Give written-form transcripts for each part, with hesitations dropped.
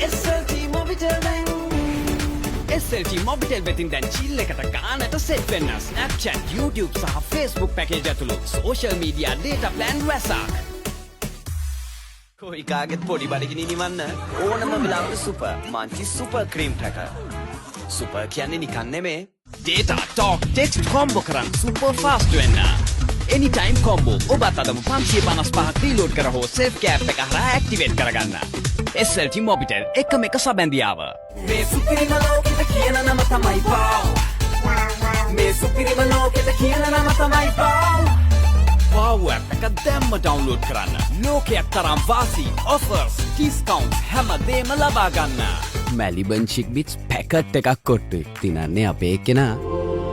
SLT Mobitel SLT Mobitel වෙතින් දැන් chill එකට ගානට set වෙන්න Snapchat, YouTube සහ Facebook package ඇතුළු social media data plan රැසක්. කොයි කාගෙත් පොඩි බඩගිනි නිවන්න ඕනම වෙලාවක super Munchee super cream cracker. Super කියන්නේ නිකන් නෙමේ. Data, talk, text combo කරන් super fast වෙන්න. Anytime combo ඔබත් අදම 555ක් reload කර හෝ save cap එක හරහා activate කරගන්න. SLT Mobitel එකම එක සබැඳියාව. මේ සුපිරිම ලෝකෙට කියන නම තමයි පාව්. මේ සුපිරිම ලෝකෙට කියන නම තමයි පාව්. Wow app එක දැම්ම download කරන්න. ලෝකයක් තරම් වාසි, offers, discounts හැමදේම ලබා ගන්න. Maliban Chick Bits packet එකක් කොට්ටුයි. තිනන්නේ අපේ කෙනා.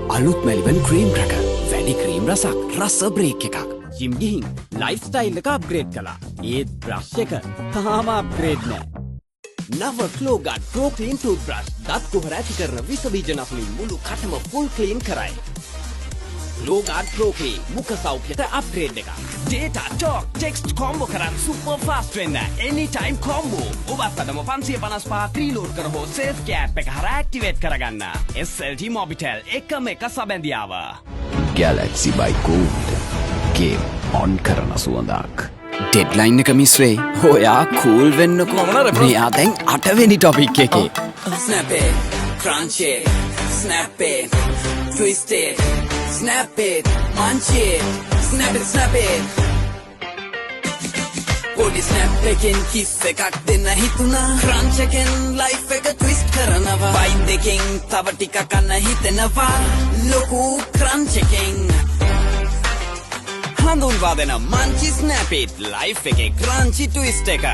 අලුත් Maliban cream cracker. වැඩි cream රසක්, රස break එකක්. ජිම් ගිහින් lifestyle එක upgrade කළා. ඒත් brush එක තාම upgrade නෑ. නව Klogard Pro Clean Toothbrush දත් කුහර ඇති කරන විස බීජ නසුලින් මුළු කටම full clean කරයි. Klogard Pro Clean මුඛ සෞඛ්‍යයට අප්ග්‍රේඩ් එකක්. Data, talk, text combo කරන් super fast වෙන්න. Anytime combo. ඔබත් අදම 555 reload කර හෝ save cap එක හරහා activate කරගන්න. SLT Mobitel එකම එක සබැඳියාව. Galaxy by Gold game on කරන සුවඳක්. ඩෙඩ්ලයින් එක මිස් වෙයි. ඔයා කූල් වෙන්නකෝ. මෙයා දැන් 8 වෙනි ටොපික් එකේ. Snap it, crunch it, snap it, twist it, snap it, munch it, snap it, snap it. Body snap එකෙන් kiss එකක් දෙන්න හිතුණා. crunch එකෙන් life එක twist කරනවා. bite එකෙන් තව ටිකක් කන්න හිතෙනවා. ලොකු crunch එකෙන් හඳුන්වා දෙන Munchie Snap It life එකේ crunchy twist එක.